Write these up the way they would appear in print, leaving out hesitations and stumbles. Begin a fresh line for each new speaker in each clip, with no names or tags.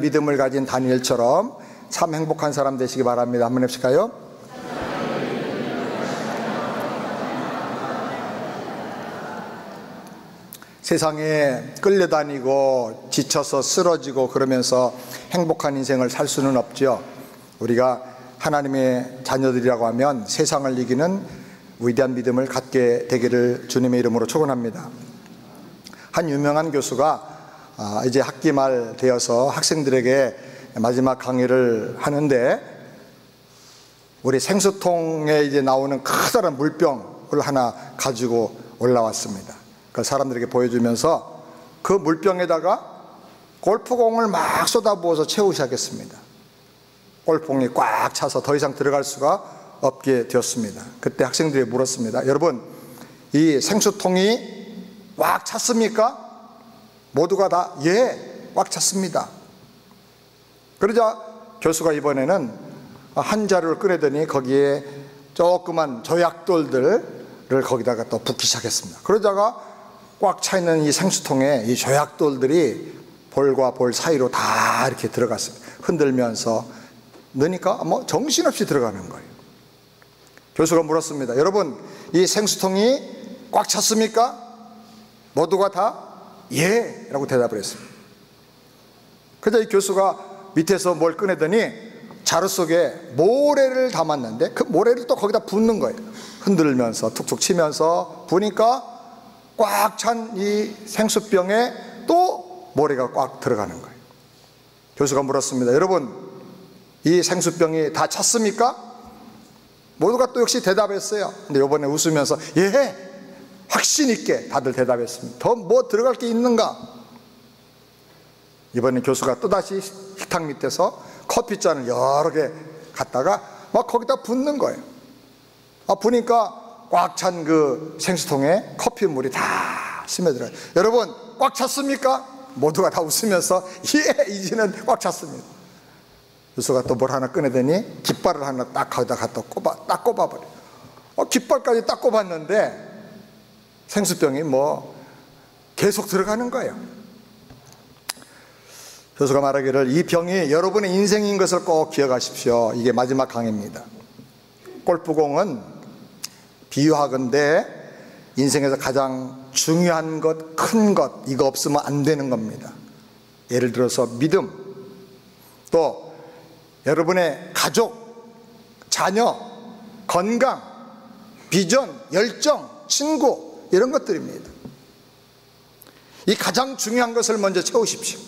믿음을 가진 다니엘처럼 참 행복한 사람 되시기 바랍니다. 한번 해보실까요? 세상에 끌려다니고 지쳐서 쓰러지고 그러면서 행복한 인생을 살 수는 없죠. 우리가 하나님의 자녀들이라고 하면 세상을 이기는 위대한 믿음을 갖게 되기를 주님의 이름으로 축원합니다. 한 유명한 교수가 이제 학기 말 되어서 학생들에게 마지막 강의를 하는데, 우리 생수통에 이제 나오는 커다란 물병을 하나 가지고 올라왔습니다. 그 사람들에게 보여주면서 그 물병에다가 골프공을 막 쏟아부어서 채우기 시작했습니다. 골프공이 꽉 차서 더 이상 들어갈 수가 없게 되었습니다. 그때 학생들이 물었습니다. 여러분, 이 생수통이 꽉 찼습니까? 모두가 다 예, 꽉 찼습니다. 그러자 교수가 이번에는 한 자루를 꺼내더니 거기에 조그만 조약돌들을 거기다가 또 붓기 시작했습니다. 그러다가 꽉 차 있는 이 생수통에 이 조약돌들이 볼과 볼 사이로 다 이렇게 들어갔습니다. 흔들면서 넣으니까 뭐 정신없이 들어가는 거예요. 교수가 물었습니다. 여러분, 이 생수통이 꽉 찼습니까? 모두가 다 예 라고 대답을 했습니다. 그러자 이 교수가 밑에서 뭘 꺼내더니 자루 속에 모래를 담았는데 그 모래를 또 거기다 붓는 거예요. 흔들면서 툭툭 치면서 부니까 꽉 찬 이 생수병에 또 모래가 꽉 들어가는 거예요. 교수가 물었습니다. 여러분, 이 생수병이 다 찼습니까? 모두가 또 역시 대답했어요. 근데 이번에 웃으면서 예, 확신 있게 다들 대답했습니다. 더 뭐 들어갈 게 있는가? 이번에 교수가 또다시 식탁 밑에서 커피잔을 여러 개 갖다가 막 거기다 붓는 거예요. 부니까 꽉 찬 그 생수통에 커피물이 다 스며들어요. 여러분, 꽉 찼습니까? 모두가 다 웃으면서 예, 이제는 꽉 찼습니다. 교수가 또 뭘 하나 꺼내더니 깃발을 하나 딱 거기다 갖다 딱 꼽아버려요. 깃발까지 딱 꼽았는데 생수병이 뭐 계속 들어가는 거예요. 교수가 말하기를 이 병이 여러분의 인생인 것을 꼭 기억하십시오. 이게 마지막 강의입니다. 골프공은 비유하건대 인생에서 가장 중요한 것, 큰 것, 이거 없으면 안 되는 겁니다. 예를 들어서 믿음, 또 여러분의 가족, 자녀, 건강, 비전, 열정, 친구, 이런 것들입니다. 이 가장 중요한 것을 먼저 채우십시오.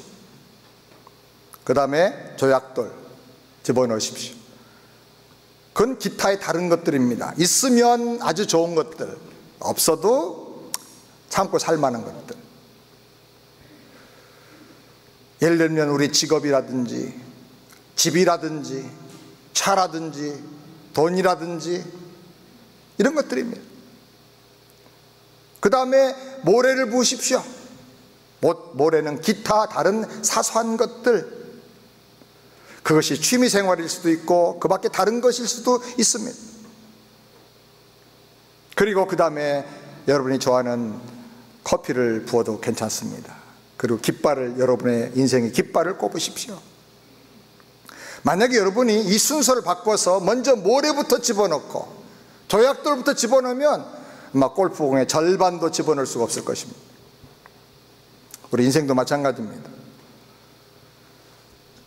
그 다음에 조약돌 집어넣으십시오. 그건 기타의 다른 것들입니다. 있으면 아주 좋은 것들, 없어도 참고 살만한 것들. 예를 들면 우리 직업이라든지 집이라든지 차라든지 돈이라든지 이런 것들입니다. 그 다음에 모래를 부으십시오. 모래는 기타 다른 사소한 것들, 그것이 취미생활일 수도 있고 그 밖에 다른 것일 수도 있습니다. 그리고 그 다음에 여러분이 좋아하는 커피를 부어도 괜찮습니다. 그리고 깃발을, 여러분의 인생의 깃발을 꼽으십시오. 만약에 여러분이 이 순서를 바꿔서 먼저 모래부터 집어넣고 조약돌부터 집어넣으면 막 골프공의 절반도 집어넣을 수가 없을 것입니다. 우리 인생도 마찬가지입니다.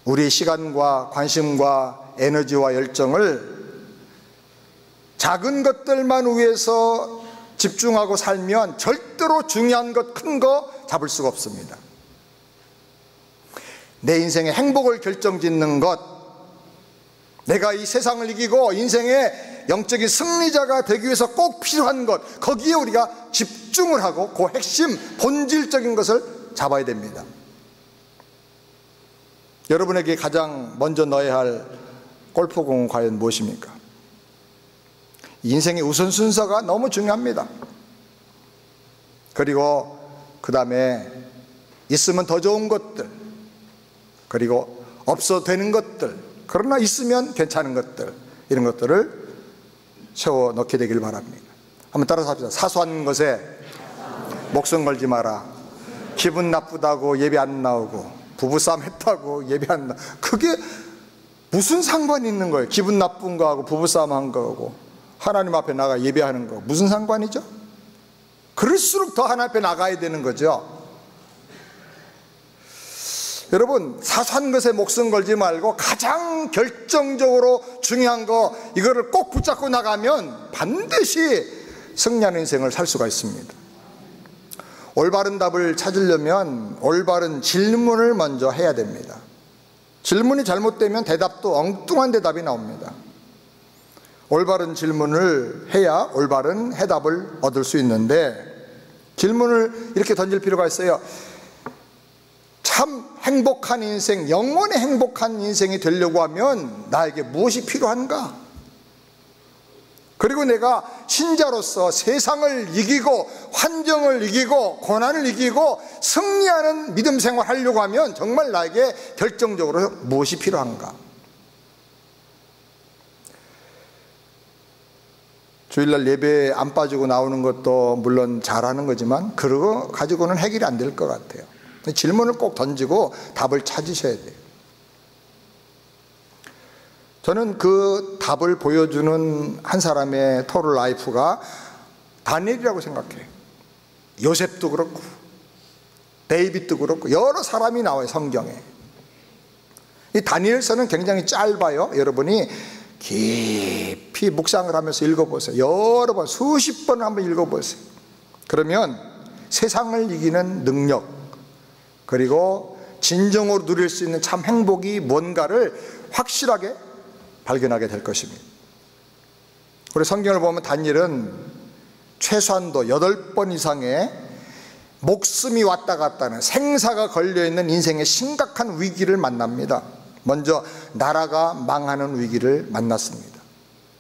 우리의 시간과 관심과 에너지와 열정을 작은 것들만 위해서 집중하고 살면 절대로 중요한 것, 큰 거 잡을 수가 없습니다. 내 인생의 행복을 결정짓는 것, 내가 이 세상을 이기고 인생의 영적인 승리자가 되기 위해서 꼭 필요한 것, 거기에 우리가 집중을 하고 그 핵심, 본질적인 것을 잡아야 됩니다. 여러분에게 가장 먼저 넣어야 할 골프공은 과연 무엇입니까? 인생의 우선순서가 너무 중요합니다. 그리고 그 다음에 있으면 더 좋은 것들, 그리고 없어도 되는 것들, 그러나 있으면 괜찮은 것들, 이런 것들을 채워 넣게 되길 바랍니다. 한번 따라서 합시다. 사소한 것에 목숨 걸지 마라. 기분 나쁘다고 예배 안 나오고 부부싸움 했다고 예배한다. 그게 무슨 상관이 있는 거예요? 기분 나쁜 거하고 부부싸움 한 거하고 하나님 앞에 나가 예배하는 거 무슨 상관이죠? 그럴수록 더 하나님 앞에 나가야 되는 거죠. 여러분, 사소한 것에 목숨 걸지 말고 가장 결정적으로 중요한 거, 이거를 꼭 붙잡고 나가면 반드시 승리하는 인생을 살 수가 있습니다. 올바른 답을 찾으려면 올바른 질문을 먼저 해야 됩니다. 질문이 잘못되면 대답도 엉뚱한 대답이 나옵니다. 올바른 질문을 해야 올바른 해답을 얻을 수 있는데, 질문을 이렇게 던질 필요가 있어요. 참 행복한 인생, 영원히 행복한 인생이 되려고 하면 나에게 무엇이 필요한가? 그리고 내가 신자로서 세상을 이기고 환경을 이기고 고난을 이기고 승리하는 믿음 생활을 하려고 하면 정말 나에게 결정적으로 무엇이 필요한가? 주일날 예배에 안 빠지고 나오는 것도 물론 잘하는 거지만 그거 가지고는 해결이 안 될 것 같아요. 질문을 꼭 던지고 답을 찾으셔야 돼요. 저는 그 답을 보여주는 한 사람의 토르 라이프가 다니엘이라고 생각해요. 요셉도 그렇고 데이빗도 그렇고 여러 사람이 나와요, 성경에. 이 다니엘서는 굉장히 짧아요. 여러분이 깊이 묵상을 하면서 읽어보세요. 여러 번, 수십 번을 한번 읽어보세요. 그러면 세상을 이기는 능력, 그리고 진정으로 누릴 수 있는 참 행복이 뭔가를 확실하게 발견하게 될 것입니다. 우리 성경을 보면 다니엘은 최소한도 8번 이상의 목숨이 왔다 갔다 하는 생사가 걸려있는 인생의 심각한 위기를 만납니다. 먼저 나라가 망하는 위기를 만났습니다.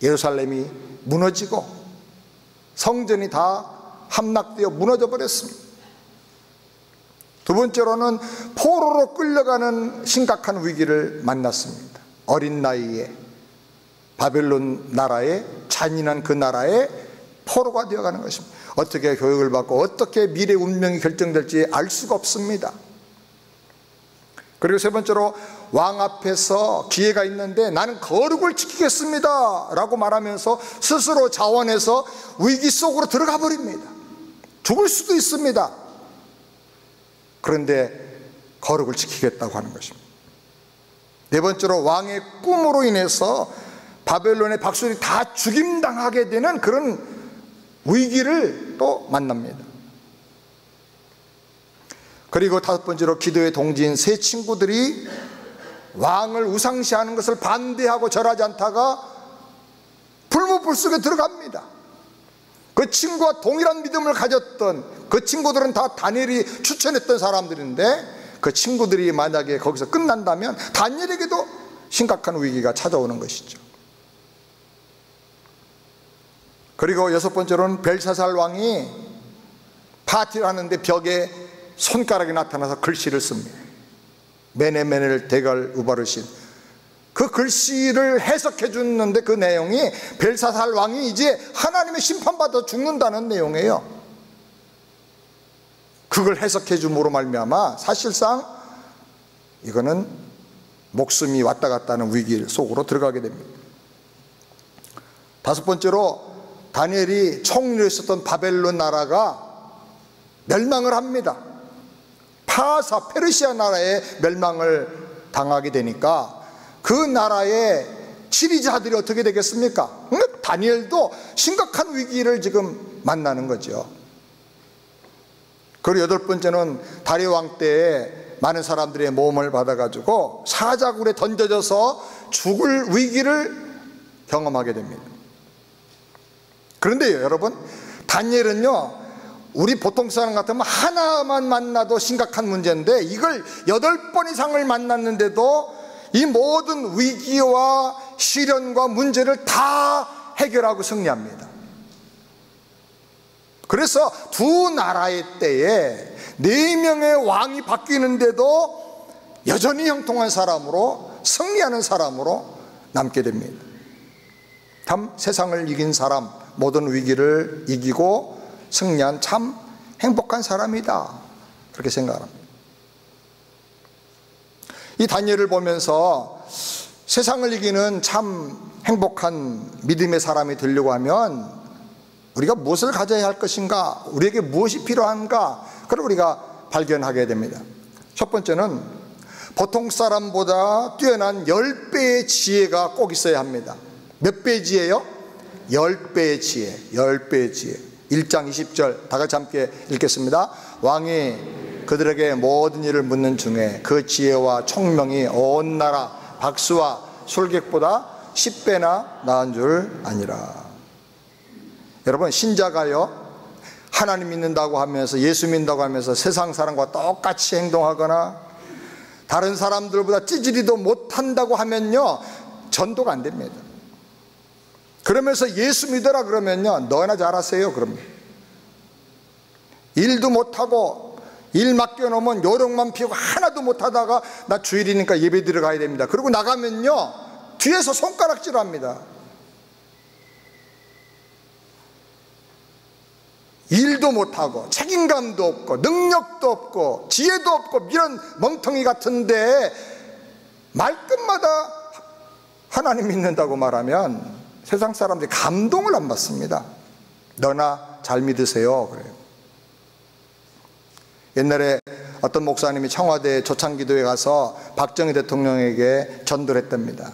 예루살렘이 무너지고 성전이 다 함락되어 무너져 버렸습니다. 두 번째로는 포로로 끌려가는 심각한 위기를 만났습니다. 어린 나이에 바벨론 나라의 잔인한 그 나라의 포로가 되어가는 것입니다. 어떻게 교육을 받고 어떻게 미래 운명이 결정될지 알 수가 없습니다. 그리고 세 번째로 왕 앞에서 기회가 있는데 나는 거룩을 지키겠습니다 라고 말하면서 스스로 자원해서 위기 속으로 들어가 버립니다. 죽을 수도 있습니다. 그런데 거룩을 지키겠다고 하는 것입니다. 네 번째로 왕의 꿈으로 인해서 바벨론의 박수들이 다 죽임당하게 되는 그런 위기를 또 만납니다. 그리고 다섯 번째로 기도의 동지인 세 친구들이 왕을 우상시하는 것을 반대하고 절하지 않다가 불무불속에 들어갑니다. 그 친구와 동일한 믿음을 가졌던 그 친구들은 다 다니엘이 추천했던 사람들인데 그 친구들이 만약에 거기서 끝난다면 다니엘에게도 심각한 위기가 찾아오는 것이죠. 그리고 여섯 번째로는 벨사살 왕이 파티를 하는데 벽에 손가락이 나타나서 글씨를 씁니다. 메네메넬 데갈 우바르신, 그 글씨를 해석해 주는데 그 내용이 벨사살 왕이 이제 하나님의 심판받아 죽는다는 내용이에요. 그걸 해석해 줌으로 말미암아 사실상 이거는 목숨이 왔다 갔다 하는 위기 속으로 들어가게 됩니다. 다섯 번째로 다니엘이 총리로 있었던 바벨론 나라가 멸망을 합니다. 파사 페르시아 나라에 멸망을 당하게 되니까 그 나라의 지리자들이 어떻게 되겠습니까? 다니엘도 심각한 위기를 지금 만나는 거죠. 그리고 여덟 번째는 다리오 왕 때에 많은 사람들의 모험을 받아가지고 사자굴에 던져져서 죽을 위기를 경험하게 됩니다. 그런데요, 여러분, 다니엘은요, 우리 보통 사람 같으면 하나만 만나도 심각한 문제인데 이걸 8번 이상을 만났는데도 이 모든 위기와 시련과 문제를 다 해결하고 승리합니다. 그래서 두 나라의 때에 4명의 왕이 바뀌는데도 여전히 형통한 사람으로, 승리하는 사람으로 남게 됩니다. 참 세상을 이긴 사람, 모든 위기를 이기고 승리한 참 행복한 사람이다, 그렇게 생각합니다. 이 다니엘을 보면서 세상을 이기는 참 행복한 믿음의 사람이 되려고 하면 우리가 무엇을 가져야 할 것인가, 우리에게 무엇이 필요한가, 그걸 우리가 발견하게 됩니다. 첫 번째는 보통 사람보다 뛰어난 10배의 지혜가 꼭 있어야 합니다. 몇 배의 지혜요? 10배의 지혜, 10배의 지혜. 1장 20절 다 같이 함께 읽겠습니다. 왕이 그들에게 모든 일을 묻는 중에 그 지혜와 총명이 온 나라 박수와 술객보다 10배나 나은 줄 아니라. 여러분, 신자가요, 하나님 믿는다고 하면서, 예수 믿는다고 하면서 세상 사람과 똑같이 행동하거나 다른 사람들보다 찌질이도 못한다고 하면요, 전도가 안 됩니다. 그러면서 예수 믿어라 그러면요, 너나 잘하세요 그러면. 일도 못하고 일 맡겨놓으면 요령만 피우고 하나도 못하다가 나 주일이니까 예배 들어가야 됩니다. 그리고 나가면요, 뒤에서 손가락질합니다. 일도 못하고 책임감도 없고 능력도 없고 지혜도 없고 이런 멍텅이 같은데 말끝마다 하나님 믿는다고 말하면 세상 사람들이 감동을 안 받습니다. 너나 잘 믿으세요 그래요. 옛날에 어떤 목사님이 청와대 조창기도에 가서 박정희 대통령에게 전도를 했답니다.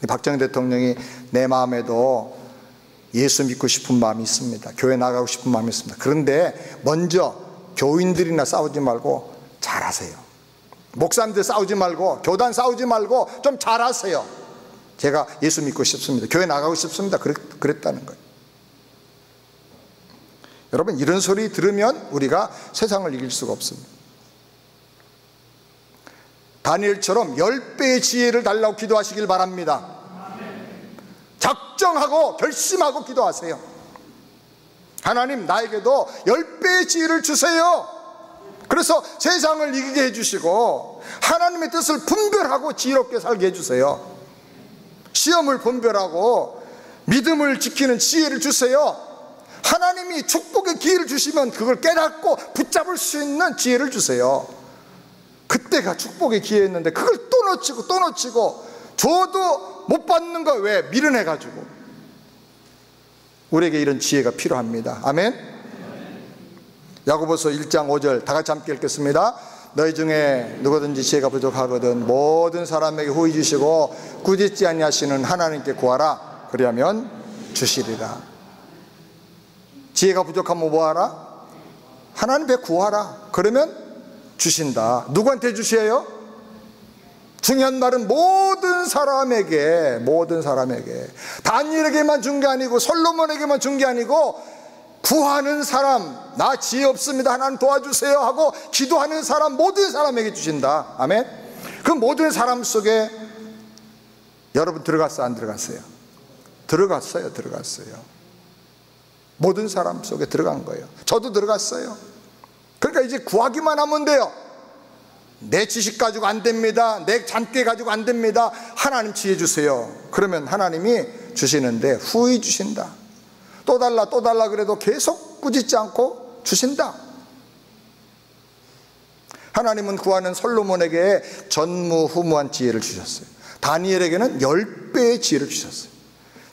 박정희 대통령이 내 마음에도 예수 믿고 싶은 마음이 있습니다. 교회 나가고 싶은 마음이 있습니다. 그런데 먼저 교인들이나 싸우지 말고 잘하세요. 목사님들 싸우지 말고 교단 싸우지 말고 좀 잘하세요. 제가 예수 믿고 싶습니다. 교회 나가고 싶습니다. 그랬다는 거예요. 여러분, 이런 소리 들으면 우리가 세상을 이길 수가 없습니다. 다니엘처럼 10배의 지혜를 달라고 기도하시길 바랍니다. 작정하고 결심하고 기도하세요. 하나님, 나에게도 10배의 지혜를 주세요. 그래서 세상을 이기게 해주시고 하나님의 뜻을 분별하고 지혜롭게 살게 해주세요. 시험을 분별하고 믿음을 지키는 지혜를 주세요. 하나님이 축복의 기회를 주시면 그걸 깨닫고 붙잡을 수 있는 지혜를 주세요. 그때가 축복의 기회였는데 그걸 또 놓치고 또 놓치고 줘도 못 받는 거 왜? 미련해가지고. 우리에게 이런 지혜가 필요합니다. 아멘. 야고보서 1장 5절 다 같이 함께 읽겠습니다. 너희 중에 누구든지 지혜가 부족하거든 모든 사람에게 후히 주시고 꾸짖지 아니하시는 하나님께 구하라. 그리하면 주시리라. 지혜가 부족하면 뭐하라? 하나님께 구하라. 그러면 주신다. 누구한테 주셔요? 중요한 말은 모든 사람에게, 모든 사람에게. 다니엘에게만 준 게 아니고 솔로몬에게만 준 게 아니고 구하는 사람, 나 지혜 없습니다 하나님 도와주세요 하고 기도하는 사람, 모든 사람에게 주신다. 아멘. 그 모든 사람 속에 여러분 들어갔어요, 안 들어갔어요? 들어갔어요, 들어갔어요. 모든 사람 속에 들어간 거예요. 저도 들어갔어요. 그러니까 이제 구하기만 하면 돼요. 내 지식 가지고 안 됩니다. 내 잔꾀 가지고 안 됩니다. 하나님 지혜 주세요. 그러면 하나님이 주시는데 후히 주신다. 또 달라 또 달라 그래도 계속 꾸짖지 않고 주신다. 하나님은 구하는 솔로몬에게 전무후무한 지혜를 주셨어요. 다니엘에게는 10배의 지혜를 주셨어요.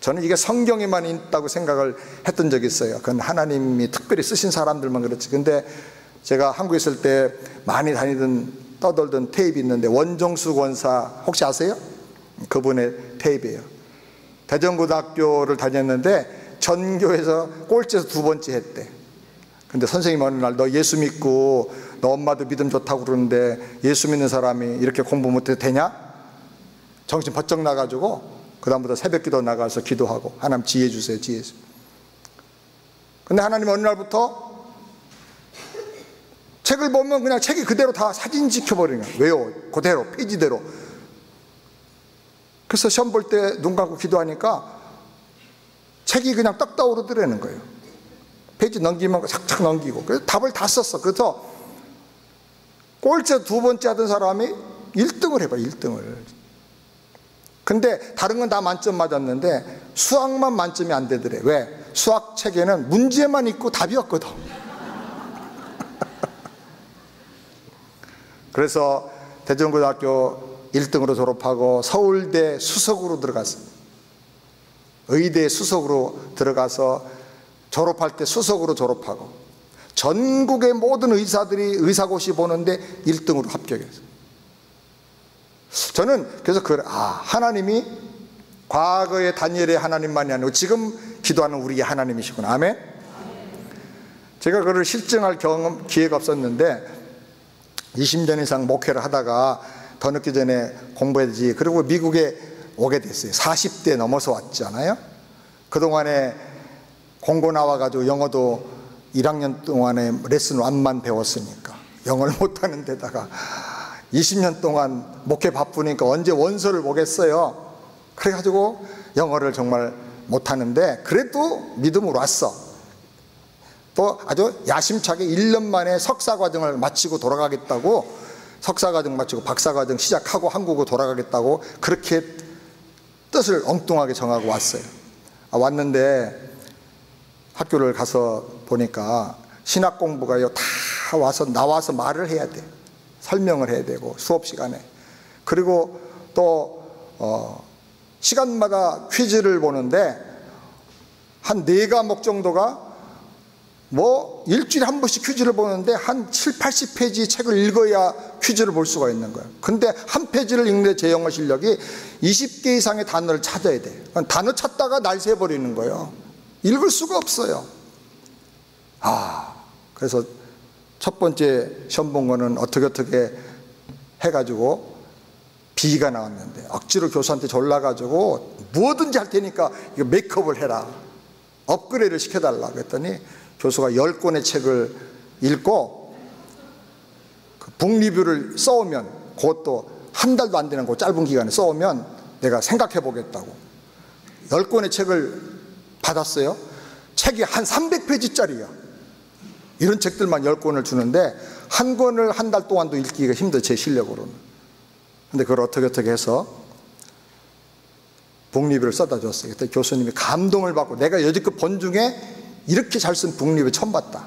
저는 이게 성경에만 있다고 생각을 했던 적이 있어요. 그건 하나님이 특별히 쓰신 사람들만 그렇지. 근데 제가 한국에 있을 때 많이 떠돌던 테이프 있는데 원종수 권사 혹시 아세요? 그분의 테이프예요. 대전고등학교를 다녔는데 전교에서 꼴찌에서 2번째 했대. 근데 선생님 어느 날 너 예수 믿고 너 엄마도 믿음 좋다고 그러는데 예수 믿는 사람이 이렇게 공부 못해도 되냐? 정신 번쩍 나가지고 그 다음부터 새벽기도 나가서 기도하고 하나님 지혜 주세요, 지혜 주세요. 근데 하나님 어느 날부터 책을 보면 그냥 책이 그대로 다 사진 찍혀버리는 거예요. 왜요? 그대로 페이지대로. 그래서 시험 볼 때 눈 감고 기도하니까 책이 그냥 떡 떠오르더라는 거예요. 페이지 넘기면 착착 넘기고. 그래서 답을 다 썼어. 그래서 꼴찌 2번째 하던 사람이 1등을 해봐, 1등을. 근데 다른 건 다 만점 맞았는데 수학만 만점이 안 되더래. 왜? 수학 책에는 문제만 있고 답이 없거든. 그래서 대전고등학교 1등으로 졸업하고 서울대 수석으로 들어갔어요. 의대 수석으로 들어가서 졸업할 때 수석으로 졸업하고 전국의 모든 의사들이 의사고시 보는데 1등으로 합격했어요. 저는 그래서 하나님이 과거의 다니엘의 하나님만이 아니고 지금 기도하는 우리의 하나님이시구나. 아멘. 제가 그걸 실증할 기회가 없었는데 20년 이상 목회를 하다가 더 늦기 전에 공부해야지. 그리고 미국에 오게 됐어요. 40대 넘어서 왔잖아요. 그동안에 공고 나와가지고 영어도 1학년 동안에 레슨 1만 배웠으니까 영어를 못하는 데다가 20년 동안 목회 바쁘니까 언제 원서를 보겠어요. 그래가지고 영어를 정말 못하는데 그래도 믿음으로 왔어. 또 아주 야심차게 1년 만에 석사과정을 마치고 돌아가겠다고, 석사과정 마치고 박사과정 시작하고 한국으로 돌아가겠다고 그렇게 뜻을 엉뚱하게 정하고 왔어요. 왔는데 학교를 가서 보니까 신학 공부가요, 다 나와서 말을 해야 돼. 설명을 해야 되고 수업 시간에. 그리고 또 시간마다 퀴즈를 보는데 한 4과목 정도가 일주일에 한 번씩 퀴즈를 보는데 한 7, 80페이지 책을 읽어야 퀴즈를 볼 수가 있는 거예요. 근데 한 페이지를 읽는데 제 영어 실력이 20개 이상의 단어를 찾아야 돼. 단어 찾다가 날 새버리는 거예요. 읽을 수가 없어요. 그래서 첫 번째 시험 본 거는 어떻게 해가지고 B가 나왔는데 억지로 교수한테 졸라가지고 뭐든지 할 테니까 이거 메이크업을 해라, 업그레이드를 시켜달라 그랬더니 교수가 10권의 책을 읽고 그 북리뷰를 써오면, 그것도 한 달도 안 되는 그 짧은 기간에 써오면 내가 생각해 보겠다고 10권의 책을 받았어요. 책이 한 300페이지짜리야. 이런 책들만 10권을 주는데 한 권을 한 달 동안도 읽기가 힘들어요, 제 실력으로는. 근데 그걸 어떻게 해서 북리뷰를 써다 줬어요. 그때 교수님이 감동을 받고, 내가 여지껏 본 중에 이렇게 잘 쓴 북리뷰 처음 봤다.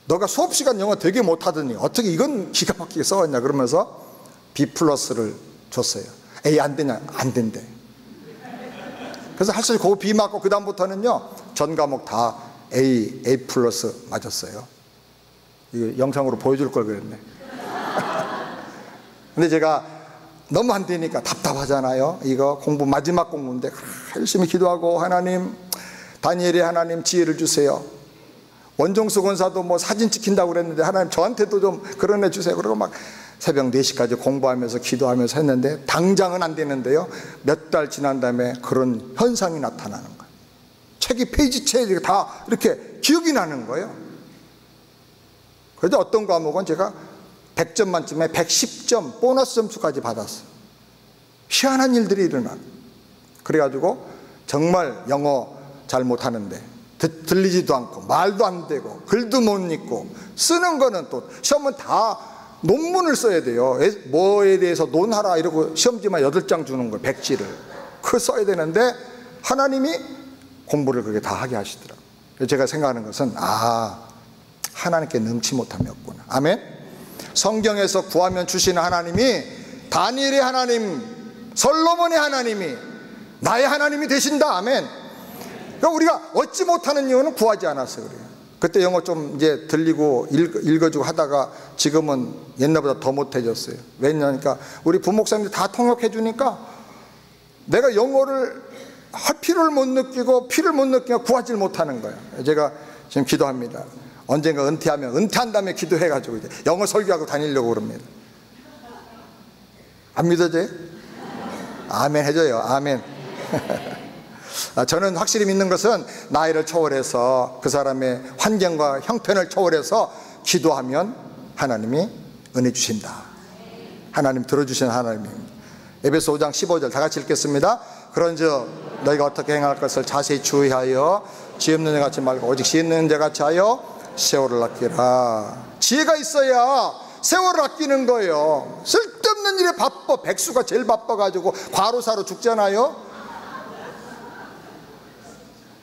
너가 수업시간 영어 되게 못하더니 어떻게 이건 기가 막히게 써왔냐 그러면서 B+를 줬어요. A 안 되냐? 안 된대. 그래서 할 수 있고 B 맞고 그 다음부터는요 전 과목 다 A+ 맞았어요. 이거 영상으로 보여줄 걸 그랬네. 근데 제가 너무 안 되니까 답답하잖아요. 이거 공부 마지막 공부인데 열심히 기도하고, 하나님, 다니엘의 하나님 지혜를 주세요. 원종수 권사도 사진 찍힌다고 그랬는데 하나님 저한테도 좀 그런 애 주세요. 그리고 막 새벽 4시까지 공부하면서 기도하면서 했는데 당장은 안 되는데요, 몇 달 지난 다음에 그런 현상이 나타나는 거예요. 책이 페이지째 다 이렇게 기억이 나는 거예요. 그래서 어떤 과목은 제가 100점 만점에 110점 보너스 점수까지 받았어요. 희한한 일들이 일어나요. 그래가지고 정말 영어 잘 못하는데 들리지도 않고 말도 안 되고 글도 못 읽고, 쓰는 거는 또 시험은 다 논문을 써야 돼요. 뭐에 대해서 논하라 이러고 시험지만 8장 주는 거예요, 백지를. 그거 써야 되는데 하나님이 공부를 그렇게 다 하게 하시더라고요. 제가 생각하는 것은 하나님께 능치 못함이 없구나. 아멘. 성경에서 구하면 주시는 하나님이 다니엘의 하나님, 솔로몬의 하나님이 나의 하나님이 되신다. 아멘. 그러니까 우리가 얻지 못하는 이유는 구하지 않아서 그래요. 그때 영어 좀 이제 들리고 읽어주고 하다가 지금은 옛날보다 더 못해졌어요. 왜냐니까 우리 부목사님들 다 통역해 주니까 내가 영어를 할 필요를 못 느끼고 피를 못 느끼고 구하지 못하는 거예요. 제가 지금 기도합니다. 언젠가 은퇴하면 은퇴한 다음에 기도해가지고 이제 영어 설교하고 다니려고 그럽니다. 안 믿어져요? 아멘 해줘요. 아멘. 저는 확실히 믿는 것은 나이를 초월해서 그 사람의 환경과 형편을 초월해서 기도하면 하나님이 은혜 주신다. 하나님 들어주시는 하나님입니다. 에베소 5장 15절 다 같이 읽겠습니다. 그런즉 너희가 어떻게 행할 것을 자세히 주의하여 지혜 없는 자 같이 말고 오직 지혜 있는 자 같이 하여 세월을 아끼라. 지혜가 있어야 세월을 아끼는 거예요. 쓸데없는 일에 바빠. 백수가 제일 바빠가지고 과로사로 죽잖아요.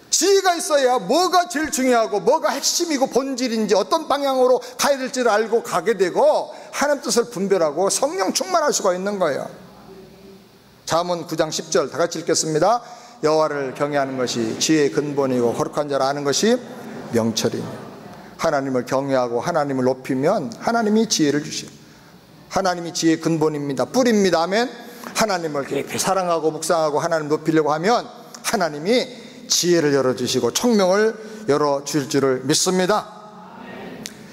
지혜가 있어야 뭐가 제일 중요하고 뭐가 핵심이고 본질인지 어떤 방향으로 가야 될지를 알고 가게 되고, 하나님 뜻을 분별하고 성령 충만할 수가 있는 거예요. 잠언 9장 10절 다 같이 읽겠습니다. 여호와를 경외하는 것이 지혜의 근본이고 거룩한 자를 아는 것이 명철이니. 하나님을 경외하고 하나님을 높이면 하나님이 지혜를 주시오. 하나님이 지혜의 근본입니다. 뿌리입니다. 아멘. 하나님을 깊이 사랑하고 묵상하고 하나님 높이려고 하면 하나님이 지혜를 열어주시고 총명을 열어줄 줄을 믿습니다.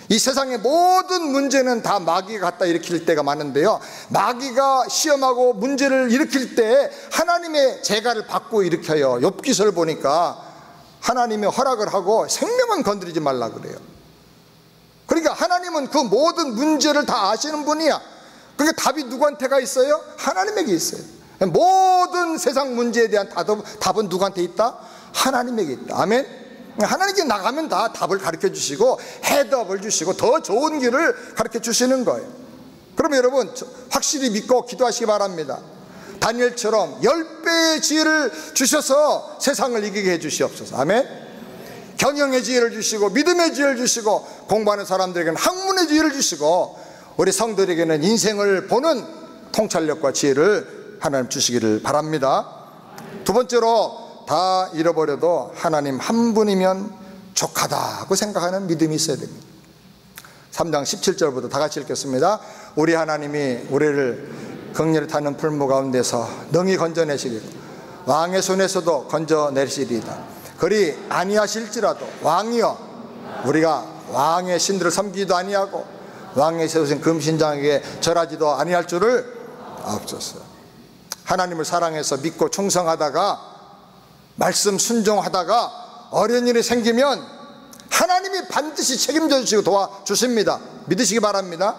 이 세상의 모든 문제는 다 마귀가 갖다 일으킬 때가 많은데요, 마귀가 시험하고 문제를 일으킬 때 하나님의 재가를 받고 일으켜요. 욥기서를 보니까 하나님의 허락을 하고 생명은 건드리지 말라 그래요. 그러니까 하나님은 그 모든 문제를 다 아시는 분이야. 그러니까 답이 누구한테가 있어요? 하나님에게 있어요. 모든 세상 문제에 대한 답은 누구한테 있다? 하나님에게 있다. 아멘. 하나님께 나가면 다 답을 가르쳐 주시고 해답을 주시고 더 좋은 길을 가르쳐 주시는 거예요. 그럼 여러분 확실히 믿고 기도하시기 바랍니다. 다니엘처럼 10배의 지혜를 주셔서 세상을 이기게 해 주시옵소서. 아멘. 경영의 지혜를 주시고 믿음의 지혜를 주시고 공부하는 사람들에게는 학문의 지혜를 주시고 우리 성도들에게는 인생을 보는 통찰력과 지혜를 하나님 주시기를 바랍니다. 두 번째로, 다 잃어버려도 하나님 한 분이면 족하다고 생각하는 믿음이 있어야 됩니다. 3장 17절부터 다 같이 읽겠습니다. 우리 하나님이 우리를 긍휼히 타는 풀무 가운데서 능히 건져내시리고 왕의 손에서도 건져내시리이다. 그리 아니하실지라도 왕이여 우리가 왕의 신들을 섬기지도 아니하고 왕의 세우신 금신장에게 절하지도 아니할 줄을 아옵소서. 하나님을 사랑해서 믿고 충성하다가 말씀 순종하다가 어려운 일이 생기면 하나님이 반드시 책임져 주시고 도와주십니다. 믿으시기 바랍니다.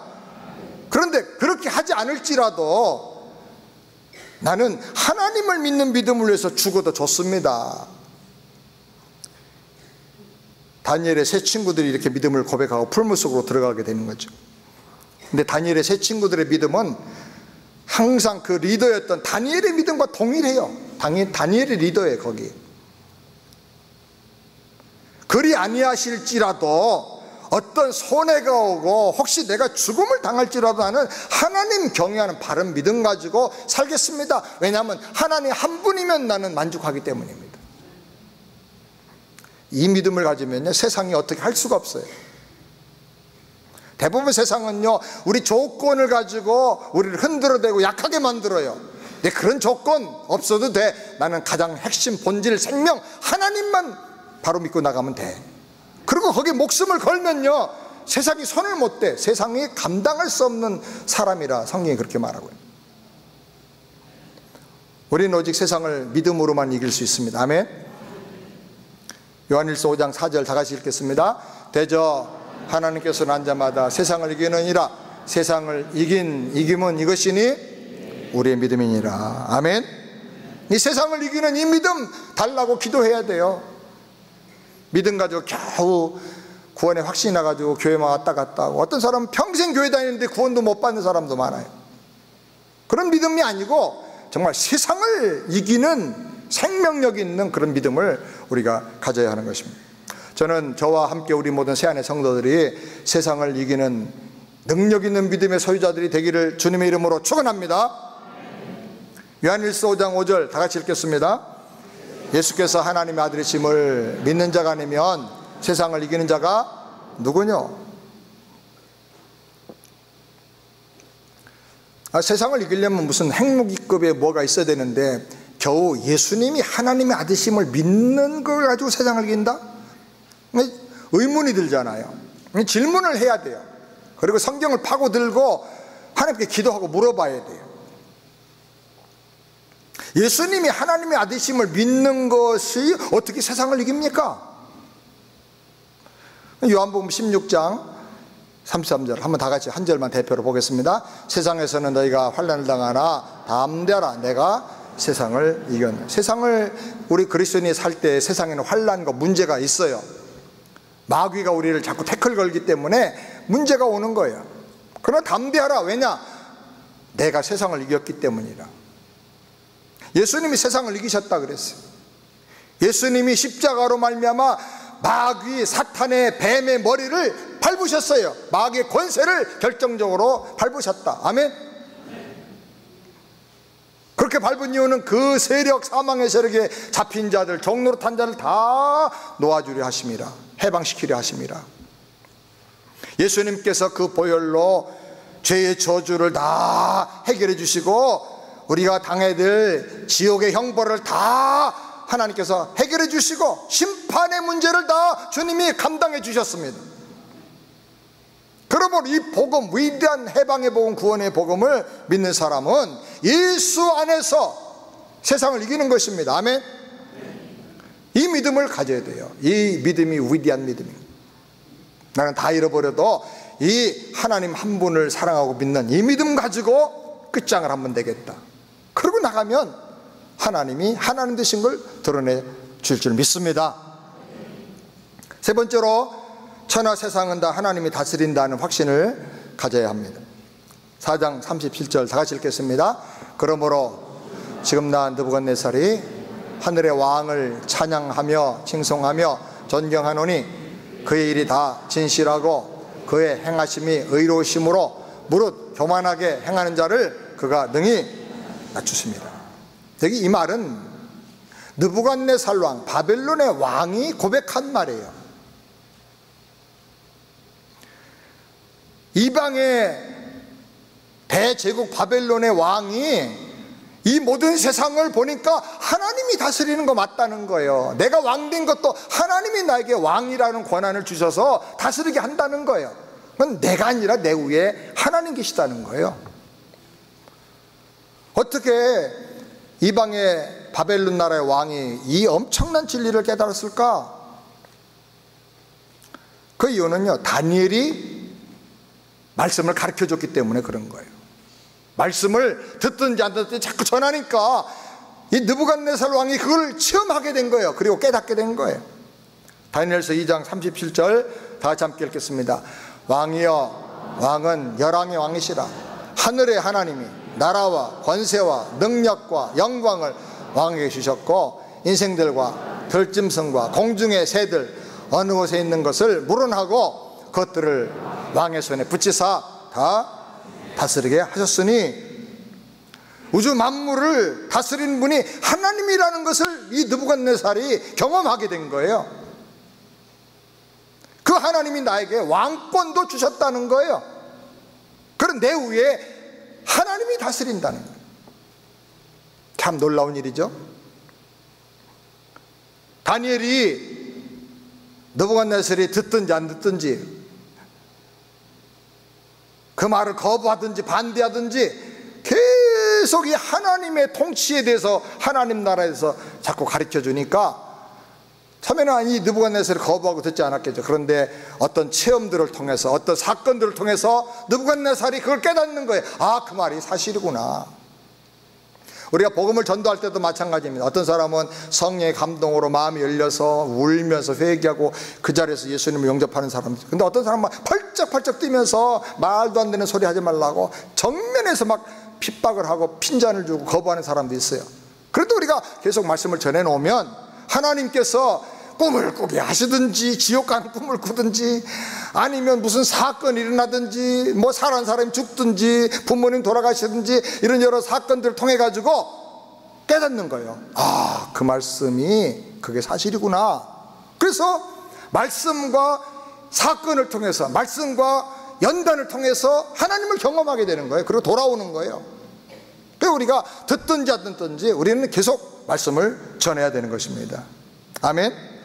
그런데 그렇게 하지 않을지라도 나는 하나님을 믿는 믿음을 위해서 죽어도 좋습니다. 다니엘의 세 친구들이 이렇게 믿음을 고백하고 풀무 속으로 들어가게 되는 거죠. 근데 다니엘의 세 친구들의 믿음은 항상 그 리더였던 다니엘의 믿음과 동일해요. 다니엘의 리더예요. 거기 그리 아니하실지라도 어떤 손해가 오고 혹시 내가 죽음을 당할지라도 나는 하나님 경외하는 바른 믿음 가지고 살겠습니다. 왜냐하면 하나님 한 분이면 나는 만족하기 때문입니다. 이 믿음을 가지면요 세상이 어떻게 할 수가 없어요. 대부분 세상은요 우리 조건을 가지고 우리를 흔들어대고 약하게 만들어요. 근데 그런 조건 없어도 돼. 나는 가장 핵심 본질 생명 하나님만 바로 믿고 나가면 돼. 그리고 거기에 목숨을 걸면요 세상이 손을 못 대. 세상이 감당할 수 없는 사람이라 성경이 그렇게 말하고 있어요. 우리는 오직 세상을 믿음으로만 이길 수 있습니다. 아멘. 요한일서 5장 4절 다 같이 읽겠습니다. 대저 하나님께서는 한 자마다 세상을 이기느니라. 세상을 이김은 이것이니 우리의 믿음이니라. 아멘. 이 세상을 이기는 이 믿음 달라고 기도해야 돼요. 믿음 가지고 겨우 구원의 확신이 나가지고 교회만 왔다 갔다 하고, 어떤 사람은 평생 교회 다니는데 구원도 못 받는 사람도 많아요. 그런 믿음이 아니고 정말 세상을 이기는 생명력 있는 그런 믿음을 우리가 가져야 하는 것입니다. 저는 저와 함께 우리 모든 새안의 성도들이 세상을 이기는 능력 있는 믿음의 소유자들이 되기를 주님의 이름으로 축원합니다. 요한일서 5장 5절 다 같이 읽겠습니다. 예수께서 하나님의 아들이심을 믿는 자가 아니면 세상을 이기는 자가 누구뇨? 세상을 이기려면 무슨 핵무기급에 뭐가 있어야 되는데 겨우 예수님이 하나님의 아들이심을 믿는 걸 가지고 세상을 이긴다? 의문이 들잖아요. 질문을 해야 돼요. 그리고 성경을 파고들고 하나님께 기도하고 물어봐야 돼요. 예수님이 하나님의 아들이심을 믿는 것이 어떻게 세상을 이깁니까? 요한복음 16장 33절 한번 다 같이 한 절만 대표로 보겠습니다. 세상에서는 너희가 환난을 당하나 담대하라 내가 세상을 이겼네. 세상을 우리 그리스도인이 살 때 세상에는 환난과 문제가 있어요. 마귀가 우리를 자꾸 태클 걸기 때문에 문제가 오는 거예요. 그러나 담대하라. 왜냐? 내가 세상을 이겼기 때문이라. 예수님이 세상을 이기셨다 그랬어요. 예수님이 십자가로 말미암아 마귀 사탄의 뱀의 머리를 밟으셨어요. 마귀의 권세를 결정적으로 밟으셨다. 아멘. 그렇게 밟은 이유는 그 세력, 사망의 세력에 잡힌 자들, 종로로 탄 자를 다 놓아주려 하심이라, 해방시키려 하심이라. 예수님께서 그 보혈로 죄의 저주를 다 해결해 주시고 우리가 당해야 될 지옥의 형벌을 다 하나님께서 해결해 주시고 심판의 문제를 다 주님이 감당해 주셨습니다. 그러므로 이 복음, 위대한 해방의 복음, 구원의 복음을 믿는 사람은 예수 안에서 세상을 이기는 것입니다. 아멘. 이 믿음을 가져야 돼요. 이 믿음이 위대한 믿음입니다. 나는 다 잃어버려도 이 하나님 한 분을 사랑하고 믿는 이 믿음 가지고 끝장을 하면 되겠다. 그러고 나가면 하나님이 하나님 되신 걸 드러내 줄 믿습니다. 세 번째로 천하 세상은 다 하나님이 다스린다는 확신을 가져야 합니다. 4장 37절 다 같이 읽겠습니다. 그러므로 지금 나 느부갓네살이 하늘의 왕을 찬양하며 칭송하며 존경하노니 그의 일이 다 진실하고 그의 행하심이 의로우심으로 무릇 교만하게 행하는 자를 그가 능히 낮추십니다. 여기 이 말은 느부갓네살 왕, 바벨론의 왕이 고백한 말이에요. 이방의 대제국 바벨론의 왕이 이 모든 세상을 보니까 하나님이 다스리는 거 맞다는 거예요. 내가 왕 된 것도 하나님이 나에게 왕이라는 권한을 주셔서 다스리게 한다는 거예요. 그건 내가 아니라 내 위에 하나님 계시다는 거예요. 어떻게 이방의 바벨론 나라의 왕이 이 엄청난 진리를 깨달았을까? 그 이유는요, 다니엘이 말씀을 가르쳐줬기 때문에 그런 거예요. 말씀을 듣든지 안 듣든지 자꾸 전하니까 이 느부갓네살 왕이 그걸 체험하게 된 거예요. 그리고 깨닫게 된 거예요. 다니엘서 2장 37절 다 같이 함께 읽겠습니다. 왕이여, 왕은 열왕의 왕이시라. 하늘의 하나님이 나라와 권세와 능력과 영광을 왕에게 주셨고 인생들과 들짐승과 공중의 새들 어느 곳에 있는 것을 물어나고 그것들을 왕의 손에 붙이사 다 다스리게 하셨으니 우주 만물을 다스리는 분이 하나님이라는 것을 이 느부갓네살이 경험하게 된 거예요. 그 하나님이 나에게 왕권도 주셨다는 거예요. 그런 내 위에 하나님이 다스린다는 거예요. 참 놀라운 일이죠. 다니엘이 느부갓네살이 듣든지 안 듣든지 그 말을 거부하든지 반대하든지 계속 이 하나님의 통치에 대해서 하나님 나라에서 자꾸 가르쳐 주니까 처음에는 이 느부갓네살이 거부하고 듣지 않았겠죠. 그런데 어떤 체험들을 통해서 어떤 사건들을 통해서 느부갓네살이 그걸 깨닫는 거예요. 아, 그 말이 사실이구나. 우리가 복음을 전도할 때도 마찬가지입니다. 어떤 사람은 성령의 감동으로 마음이 열려서 울면서 회개하고 그 자리에서 예수님을 영접하는 사람들. 근데 어떤 사람은 펄쩍펄쩍 뛰면서 말도 안 되는 소리 하지 말라고 정면에서 막 핍박을 하고 핀잔을 주고 거부하는 사람도 있어요. 그래도 우리가 계속 말씀을 전해놓으면 하나님께서 꿈을 꾸게 하시든지 지옥 가는 꿈을 꾸든지 아니면 무슨 사건이 일어나든지 뭐 사는 사람이 죽든지 부모님 돌아가시든지 이런 여러 사건들을 통해 가지고 깨닫는 거예요. 아, 그 말씀이 그게 사실이구나. 그래서 말씀과 사건을 통해서 말씀과 연단을 통해서 하나님을 경험하게 되는 거예요. 그리고 돌아오는 거예요. 그래서 우리가 듣든지 안 듣든지 우리는 계속 말씀을 전해야 되는 것입니다. 아멘.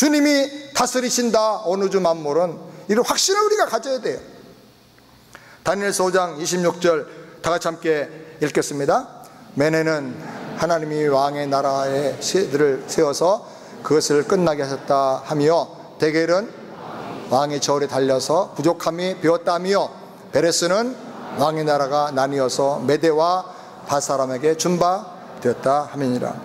주님이 다스리신다 어느 주 만물은 이런 확신을 우리가 가져야 돼요. 다니엘서 5장 26절 다 같이 함께 읽겠습니다. 매네는 하나님이 왕의 나라의 세들을 세워서 그것을 끝나게 하셨다 하며 데겔은 왕의 저울에 달려서 부족함이 배웠다 하며 베레스는 왕의 나라가 나뉘어서 메대와 밧사람에게 준바되었다 하느니라.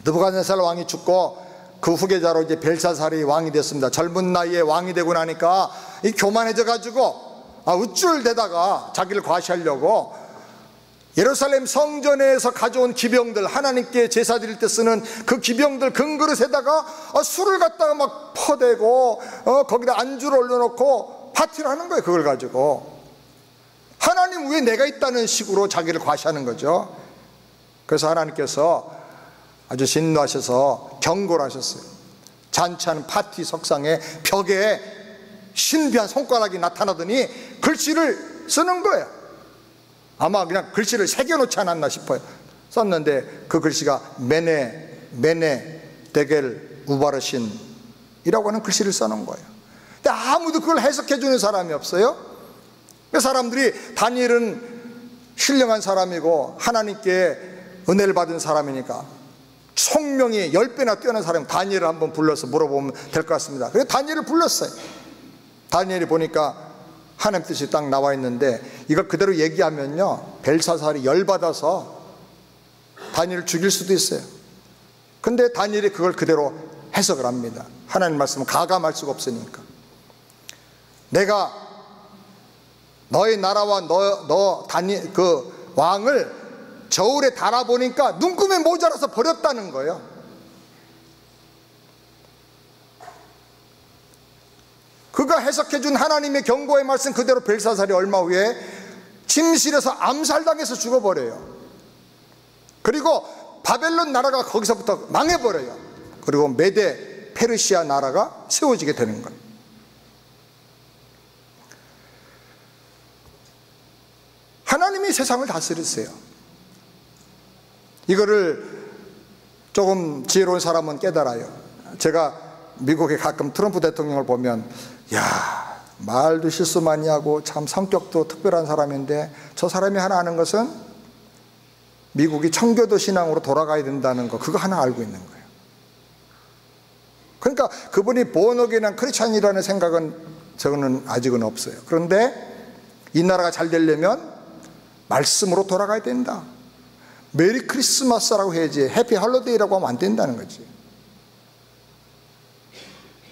느부갓네살 왕이 죽고 그 후계자로 이제 벨사살이 왕이 됐습니다. 젊은 나이에 왕이 되고 나니까 이 교만해져 가지고 우쭐대다가 자기를 과시하려고 예루살렘 성전에서 가져온 기병들, 하나님께 제사 드릴 때 쓰는 그 기병들 금그릇에다가 술을 갖다가 막 퍼대고 거기다 안주를 올려놓고 파티를 하는 거예요. 그걸 가지고 하나님 왜 내가 있다는 식으로 자기를 과시하는 거죠. 그래서 하나님께서 아주 진노하셔서 경고를 하셨어요. 잔치하는 파티 석상에 벽에 신비한 손가락이 나타나더니 글씨를 쓰는 거예요. 아마 그냥 글씨를 새겨놓지 않았나 싶어요. 썼는데 그 글씨가 메네 데겔 우바르신 이라고 하는 글씨를 써놓은 거예요. 근데 아무도 그걸 해석해 주는 사람이 없어요. 그 사람들이 다니엘은 신령한 사람이고 하나님께 은혜를 받은 사람이니까 총명이 10배나 뛰어난 사람이 다니엘을 한번 불러서 물어보면 될 것 같습니다. 그래서 다니엘을 불렀어요. 다니엘이 보니까 하나님 뜻이 딱 나와 있는데 이걸 그대로 얘기하면요 벨사살이 열받아서 다니엘을 죽일 수도 있어요. 근데 다니엘이 그걸 그대로 해석을 합니다. 하나님 말씀은 가감할 수가 없으니까. 내가 너의 나라와 그 왕을 저울에 달아보니까 눈금에 모자라서 버렸다는 거예요. 그가 해석해준 하나님의 경고의 말씀 그대로 벨사살이 얼마 후에 침실에서 암살당해서 죽어버려요. 그리고 바벨론 나라가 거기서부터 망해버려요. 그리고 메데 페르시아 나라가 세워지게 되는 거예요. 하나님이 세상을 다스리세요. 이거를 조금 지혜로운 사람은 깨달아요. 제가 미국에 가끔 트럼프 대통령을 보면 야, 말도 실수 많이 하고 참 성격도 특별한 사람인데 저 사람이 하나 아는 것은 미국이 청교도 신앙으로 돌아가야 된다는 거, 그거 하나 알고 있는 거예요. 그러니까 그분이 본어게인 크리스찬이라는 생각은 저는 아직은 없어요. 그런데 이 나라가 잘 되려면 말씀으로 돌아가야 된다. 메리 크리스마스라고 해야지 해피 할로데이라고 하면 안 된다는 거지.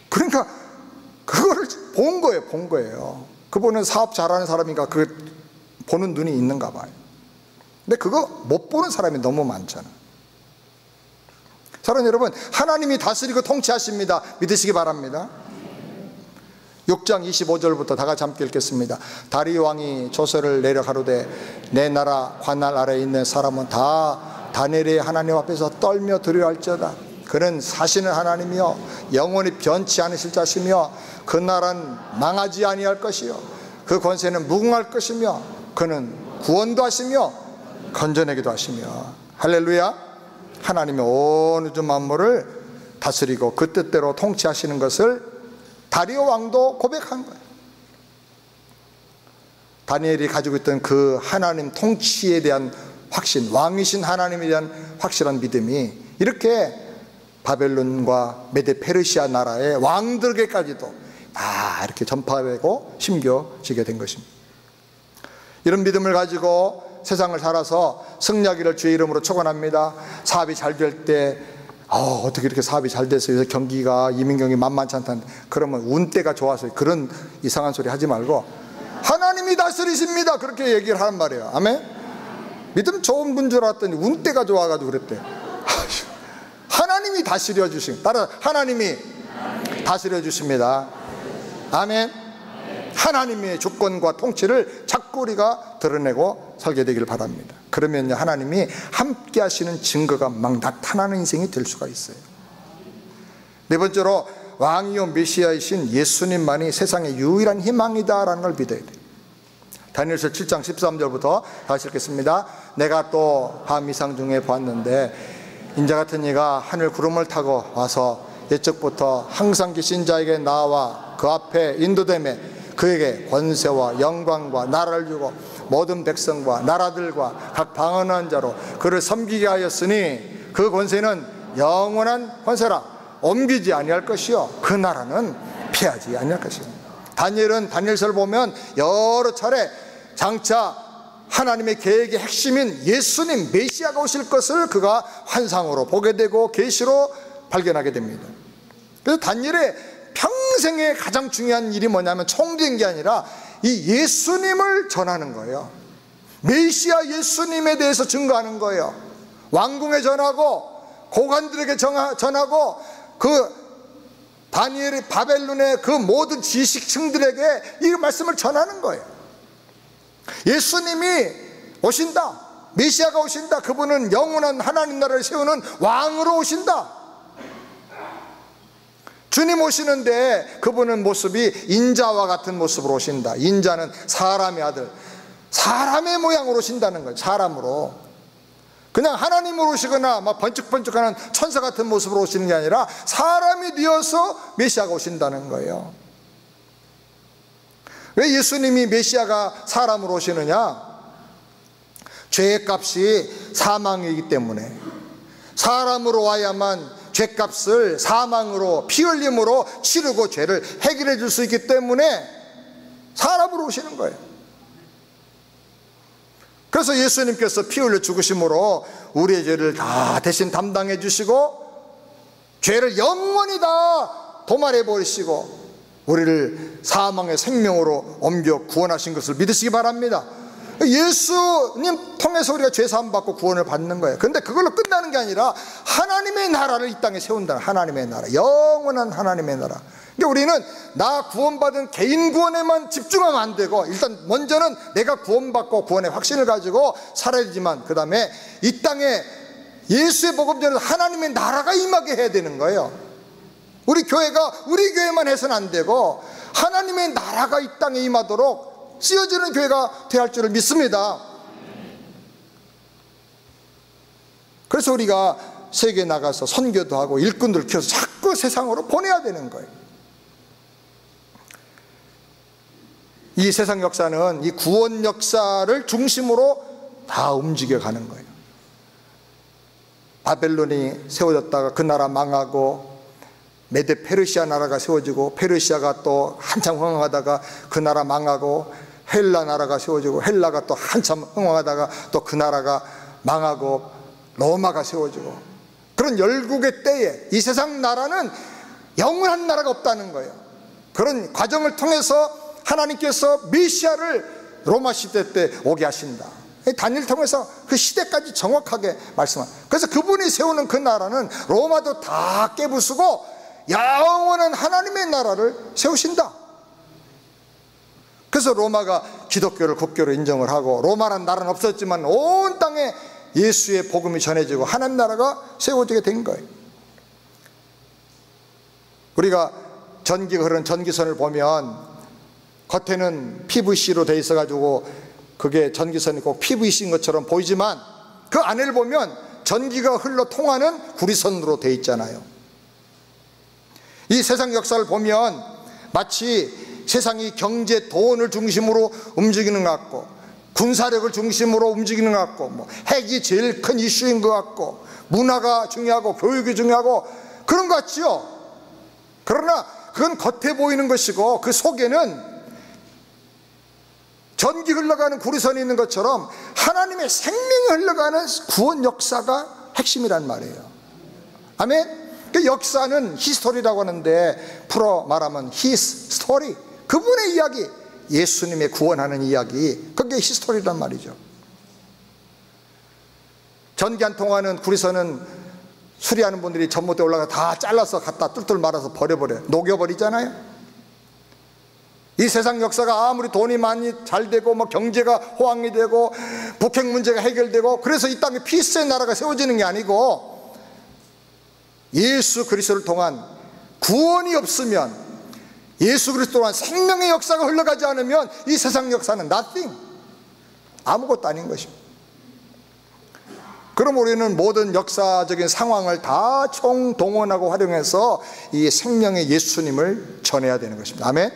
그러니까 그거를 본 거예요. 그분은 사업 잘하는 사람인가 그 보는 눈이 있는가 봐요. 근데 그거 못 보는 사람이 너무 많잖아. 사랑하는 여러분, 하나님이 다스리고 통치하십니다. 믿으시기 바랍니다. 6장 25절부터 다 같이 함께 읽겠습니다. 다리 왕이 조서를 내려 가로되 내 나라 관할 아래에 있는 사람은 다 다니엘의 하나님 앞에서 떨며 두려워할지어다. 그는 사시는 하나님이요 영원히 변치 않으실 자시며 그 나라는 망하지 아니할 것이요 그 권세는 무궁할 것이며 그는 구원도 하시며 건져내기도 하시며. 할렐루야. 하나님이 온 우주 만물을 다스리고 그 뜻대로 통치하시는 것을 다리오 왕도 고백한 거예요. 다니엘이 가지고 있던 그 하나님 통치에 대한 확신, 왕이신 하나님에 대한 확실한 믿음이 이렇게 바벨론과 메데 페르시아 나라의 왕들에게까지도 다 이렇게 전파되고 심겨지게 된 것입니다. 이런 믿음을 가지고 세상을 살아서 승리하기를 주의 이름으로 축원합니다. 사업이 잘 될 때 어떻게 이렇게 사업이 잘 됐어요? 요새 경기가 이민경이 만만치 않다는데 그러면 운때가 좋아서 그런 이상한 소리 하지 말고 하나님이 다스리십니다 그렇게 얘기를 하란 말이에요. 아멘. 믿음 좋은 분 줄 알았더니 운때가 좋아가지고 그랬대. 하나님이 다스려 주신, 따라 하나님이 다스려 주십니다. 아멘. 하나님의 주권과 통치를 자꾸 우리가 드러내고 살게 되길 바랍니다. 그러면 하나님이 함께 하시는 증거가 막 나타나는 인생이 될 수가 있어요. 네 번째로 왕이요 메시아이신 예수님만이 세상의 유일한 희망이다라는 걸 믿어야 돼요. 다니엘서 7장 13절부터 다시 읽겠습니다. 내가 또 밤 이상 중에 보았는데 인자 같은 이가 하늘 구름을 타고 와서 옛적부터 항상 계신 자에게 나와 그 앞에 인도되매 그에게 권세와 영광과 나라를 주고 모든 백성과 나라들과 각 방언하는 자로 그를 섬기게 하였으니 그 권세는 영원한 권세라 옮기지 아니할 것이요 그 나라는 피하지 아니할 것이요. 다니엘은 다니엘서를 보면 여러 차례 장차 하나님의 계획의 핵심인 예수님 메시아가 오실 것을 그가 환상으로 보게 되고 계시로 발견하게 됩니다. 그래서 다니엘의 평생의 가장 중요한 일이 뭐냐면 총된 게 아니라 이 예수님을 전하는 거예요. 메시아 예수님에 대해서 증거하는 거예요. 왕궁에 전하고 고관들에게 전하고 그 다니엘의 바벨론의 그 모든 지식층들에게 이 말씀을 전하는 거예요. 예수님이 오신다, 메시아가 오신다, 그분은 영원한 하나님 나라를 세우는 왕으로 오신다. 주님 오시는데 그분은 모습이 인자와 같은 모습으로 오신다. 인자는 사람의 아들, 사람의 모양으로 오신다는 거예요. 사람으로, 그냥 하나님으로 오시거나 막 번쩍번쩍하는 천사 같은 모습으로 오시는 게 아니라 사람이 되어서 메시아가 오신다는 거예요. 왜 예수님이 메시아가 사람으로 오시느냐? 죄의 값이 사망이기 때문에 사람으로 와야만 죄값을 사망으로, 피 흘림으로 치르고 죄를 해결해 줄 수 있기 때문에 사람으로 오시는 거예요. 그래서 예수님께서 피 흘려 죽으심으로 우리의 죄를 다 대신 담당해 주시고 죄를 영원히 다 도말해 버리시고 우리를 사망의 생명으로 옮겨 구원하신 것을 믿으시기 바랍니다. 예수님 통해서 우리가 죄사함 받고 구원을 받는 거예요. 그런데 그걸로 끝나는 게 아니라 하나님의 나라를 이 땅에 세운다. 하나님의 나라, 영원한 하나님의 나라. 그러니까 우리는 나 구원받은 개인 구원에만 집중하면 안 되고, 일단 먼저는 내가 구원받고 구원의 확신을 가지고 살아야 되지만, 그 다음에 이 땅에 예수의 복음 전에서 하나님의 나라가 임하게 해야 되는 거예요. 우리 교회가 우리 교회만 해서는 안 되고 하나님의 나라가 이 땅에 임하도록 쓰여지는 교회가 되어야 할 줄을 믿습니다. 그래서 우리가 세계에 나가서 선교도 하고 일꾼들 키워서 자꾸 세상으로 보내야 되는 거예요. 이 세상 역사는 이 구원 역사를 중심으로 다 움직여가는 거예요. 바벨론이 세워졌다가 그 나라 망하고 메데 페르시아 나라가 세워지고 페르시아가 또 한참 흥황하다가 그 나라 망하고 헬라 나라가 세워지고 헬라가 또 한참 흥황하다가 또 그 나라가 망하고 로마가 세워지고, 그런 열국의 때에 이 세상 나라는 영원한 나라가 없다는 거예요. 그런 과정을 통해서 하나님께서 메시아를 로마 시대 때 오게 하신다. 다니엘 통해서 그 시대까지 정확하게 말씀합니다. 그래서 그분이 세우는 그 나라는 로마도 다 깨부수고 영원한 하나님의 나라를 세우신다. 그래서 로마가 기독교를 국교로 인정을 하고 로마라는 나라는 없었지만 온 땅에 예수의 복음이 전해지고 하나님 나라가 세워지게 된 거예요. 우리가 전기가 흐르는 전기선을 보면 겉에는 PVC로 돼 있어 가지고 그게 전기선이 꼭 PVC인 것처럼 보이지만 그 안을 보면 전기가 흘러 통하는 구리선으로 돼 있잖아요. 이 세상 역사를 보면 마치 세상이 경제, 돈을 중심으로 움직이는 것 같고 군사력을 중심으로 움직이는 것 같고 뭐 핵이 제일 큰 이슈인 것 같고 문화가 중요하고 교육이 중요하고 그런 것 같지요. 그러나 그건 겉에 보이는 것이고 그 속에는 전기 흘러가는 구리선이 있는 것처럼 하나님의 생명이 흘러가는 구원 역사가 핵심이란 말이에요. 아멘. 그 역사는 히스토리라고 하는데 풀어 말하면 히스 스토리, 그분의 이야기, 예수님의 구원하는 이야기, 그게 히스토리란 말이죠. 전기 안 통하는 구리선은 수리하는 분들이 전봇대 올라가 다 잘라서 갖다 뚫뚫 말아서 버려버려요. 녹여버리잖아요. 이 세상 역사가 아무리 돈이 많이 잘 되고 뭐 경제가 호황이 되고 북핵 문제가 해결되고 그래서 이 땅에 피스의 나라가 세워지는 게 아니고 예수 그리스도를 통한 구원이 없으면, 예수 그리스도 또한 생명의 역사가 흘러가지 않으면 이 세상 역사는 nothing, 아무것도 아닌 것입니다. 그럼 우리는 모든 역사적인 상황을 다 총동원하고 활용해서 이 생명의 예수님을 전해야 되는 것입니다. 아멘.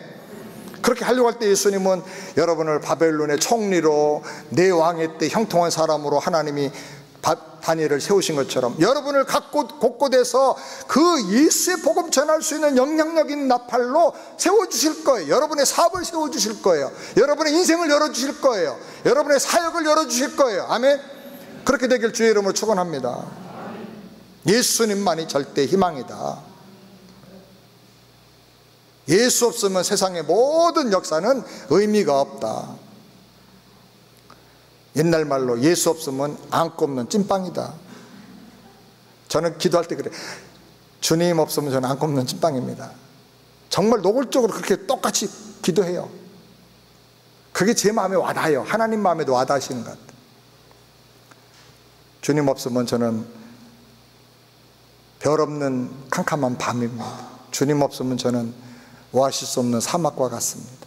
그렇게 하려고 할 때 예수님은 여러분을 바벨론의 총리로 내 왕의 때 형통한 사람으로 하나님이 다니엘을 세우신 것처럼 여러분을 곳곳에서 그 예수의 복음 전할 수 있는 영향력 있는 나팔로 세워주실 거예요. 여러분의 사업을 세워주실 거예요. 여러분의 인생을 열어주실 거예요. 여러분의 사역을 열어주실 거예요. 아멘. 그렇게 되길 주의 이름으로 축원합니다. 예수님만이 절대 희망이다. 예수 없으면 세상의 모든 역사는 의미가 없다. 옛날 말로 예수 없으면 안고 없는 찐빵이다. 저는 기도할 때 그래. 주님 없으면 저는 안고 없는 찐빵입니다. 정말 노골적으로 그렇게 똑같이 기도해요. 그게 제 마음에 와닿아요. 하나님 마음에도 와닿으시는 것 같아요. 주님 없으면 저는 별 없는 캄캄한 밤입니다. 주님 없으면 저는 오아시스 없는 사막과 같습니다.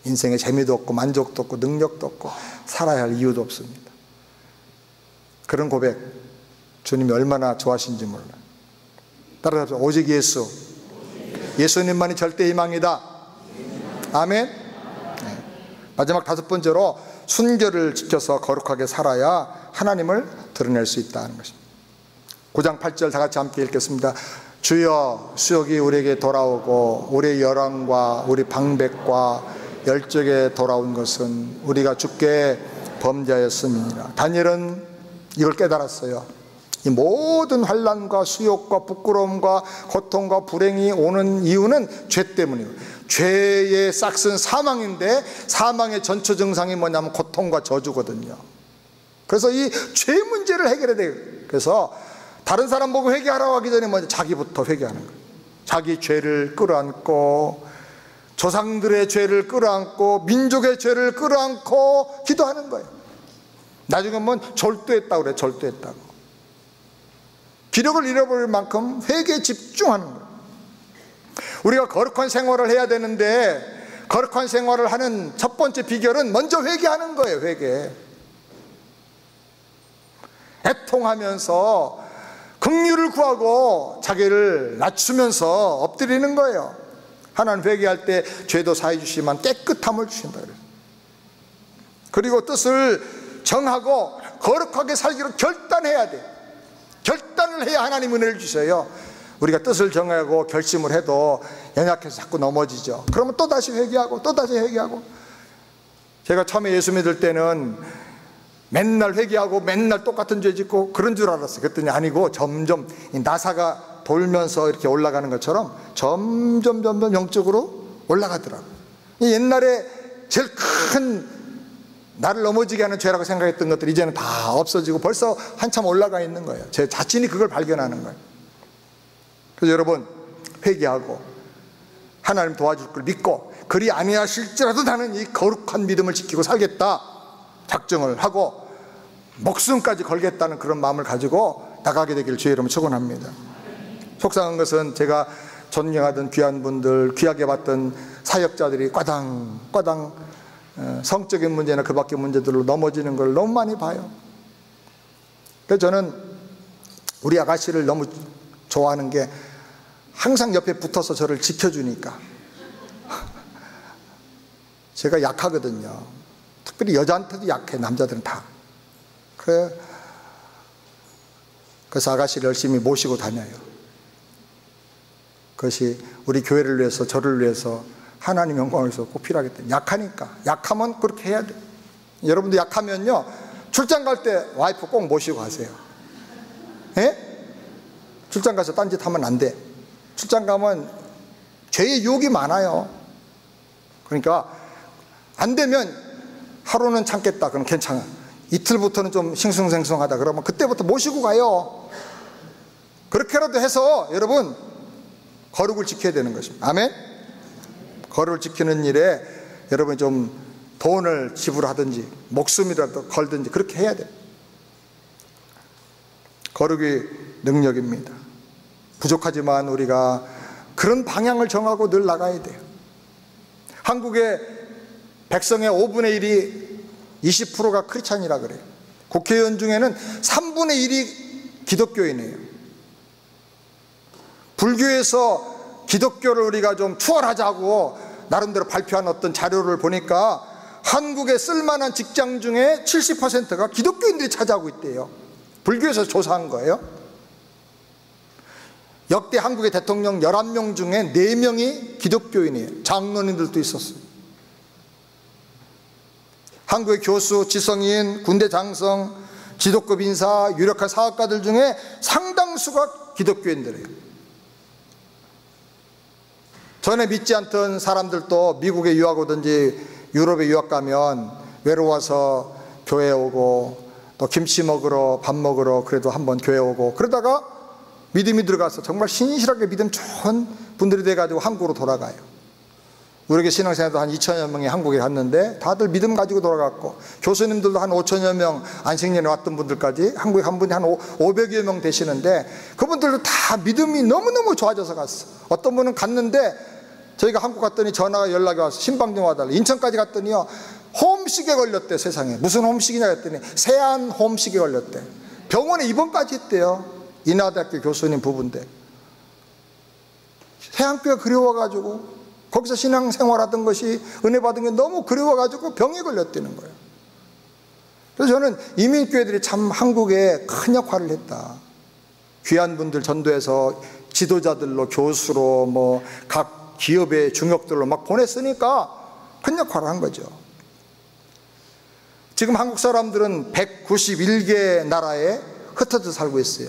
인생에 재미도 없고 만족도 없고 능력도 없고 살아야 할 이유도 없습니다. 그런 고백, 주님이 얼마나 좋아하시는지 몰라요. 따라서 오직 예수, 예수님만이 절대 희망이다. 아멘. 네. 마지막 다섯 번째로 순결을 지켜서 거룩하게 살아야 하나님을 드러낼 수 있다는 것입니다. 9장 8절 다 같이 함께 읽겠습니다. 주여, 수욕이 우리에게 돌아오고 우리의 열왕과 우리 방백과 열적에 돌아온 것은 우리가 주께 범죄하였음이니라. 다니엘은 이걸 깨달았어요. 이 모든 환난과 수욕과 부끄러움과 고통과 불행이 오는 이유는 죄 때문이에요. 죄의 싹은 사망인데 사망의 전초 증상이 뭐냐면 고통과 저주거든요. 그래서 이 죄 문제를 해결해야 돼요. 그래서 다른 사람 보고 회개하라고 하기 전에 먼저 자기부터 회개하는 거예요. 자기 죄를 끌어안고 조상들의 죄를 끌어안고 민족의 죄를 끌어안고 기도하는 거예요. 나중에 뭐 절도했다고 그래. 절도했다고. 기력을 잃어버릴 만큼 회개에 집중하는 거예요. 우리가 거룩한 생활을 해야 되는데 거룩한 생활을 하는 첫 번째 비결은 먼저 회개하는 거예요. 회개. 애통하면서 긍휼을 구하고 자기를 낮추면서 엎드리는 거예요. 하나님 회개할 때 죄도 사해 주시지만 깨끗함을 주신다 그래요. 그리고 뜻을 정하고 거룩하게 살기로 결단해야 돼. 결단을 해야 하나님 은혜를 주셔요. 우리가 뜻을 정하고 결심을 해도 연약해서 자꾸 넘어지죠. 그러면 또다시 회개하고 또다시 회개하고. 제가 처음에 예수 믿을 때는 맨날 회개하고 맨날 똑같은 죄 짓고 그런 줄 알았어요. 그랬더니 아니고 점점 나사가 돌면서 이렇게 올라가는 것처럼 점점 영적으로 올라가더라고요. 옛날에 제일 큰 나를 넘어지게 하는 죄라고 생각했던 것들이 이제는 다 없어지고 벌써 한참 올라가 있는 거예요. 제 자신이 그걸 발견하는 거예요. 그래서 여러분 회개하고 하나님 도와줄 걸 믿고 그리 아니하실지라도 나는 이 거룩한 믿음을 지키고 살겠다 작정을 하고 목숨까지 걸겠다는 그런 마음을 가지고 나가게 되기를 주의 이름으로 축원합니다. 속상한 것은 제가 존경하던 귀한 분들, 귀하게 봤던 사역자들이 과당 성적인 문제나 그 밖의 문제들로 넘어지는 걸 너무 많이 봐요. 그래서 저는 우리 아가씨를 너무 좋아하는 게 항상 옆에 붙어서 저를 지켜주니까. 제가 약하거든요. 특별히 여자한테도 약해. 남자들은 다. 그래서 아가씨를 열심히 모시고 다녀요. 그것이 우리 교회를 위해서, 저를 위해서 하나님 영광을 위해서 꼭 필요하겠다. 약하니까. 약하면 그렇게 해야 돼. 여러분도 약하면요 출장 갈 때 와이프 꼭 모시고 가세요. 예? 출장 가서 딴짓 하면 안 돼. 출장 가면 죄의 유혹이 많아요. 그러니까 안 되면 하루는 참겠다. 그럼 괜찮아. 이틀부터는 좀 싱숭생숭하다. 그러면 그때부터 모시고 가요. 그렇게라도 해서 여러분 거룩을 지켜야 되는 것입니다. 아멘. 거룩을 지키는 일에 여러분이 좀 돈을 지불하든지 목숨이라도 걸든지 그렇게 해야 돼요. 거룩이 능력입니다. 부족하지만 우리가 그런 방향을 정하고 늘 나가야 돼요. 한국의 백성의 5분의 1이 20%가 크리스찬이라 그래요. 국회의원 중에는 3분의 1이 기독교인이에요. 불교에서 기독교를 우리가 좀 추월하자고 나름대로 발표한 어떤 자료를 보니까 한국의 쓸만한 직장 중에 70%가 기독교인들이 차지하고 있대요. 불교에서 조사한 거예요. 역대 한국의 대통령 11명 중에 4명이 기독교인이에요. 장로님들도 있었어요. 한국의 교수, 지성인, 군대 장성, 지도급 인사, 유력한 사업가들 중에 상당수가 기독교인들이에요. 전에 믿지 않던 사람들도 미국에 유학 오든지 유럽에 유학 가면 외로워서 교회 오고 또 김치 먹으러 밥 먹으러 그래도 한번 교회 오고 그러다가 믿음이 들어가서 정말 신실하게 믿음 좋은 분들이 돼가지고 한국으로 돌아가요. 우리에게 신앙생활도 한 2천여 명이 한국에 갔는데 다들 믿음 가지고 돌아갔고, 교수님들도 한 5천여 명 안식년에 왔던 분들까지 한국에 한 분이 한 500여 명 되시는데 그분들도 다 믿음이 너무너무 좋아져서 갔어. 어떤 분은 갔는데 저희가 한국 갔더니 전화가 연락이 와서 신방 좀 와달라. 인천까지 갔더니요 홈식에 걸렸대. 세상에 무슨 홈식이냐 했더니 세안 홈식에 걸렸대. 병원에 입원까지 했대요. 인하대학교 교수님 부부인데 세안교회가 그리워가지고 거기서 신앙생활하던 것이 은혜 받은 게 너무 그리워가지고 병에 걸렸다는 거예요. 그래서 저는 이민교회들이 참 한국에 큰 역할을 했다. 귀한 분들 전도해서 지도자들로 교수로 뭐 각 기업의 중역들로 막 보냈으니까 큰 역할을 한 거죠. 지금 한국 사람들은 191개 나라에 흩어져 살고 있어요.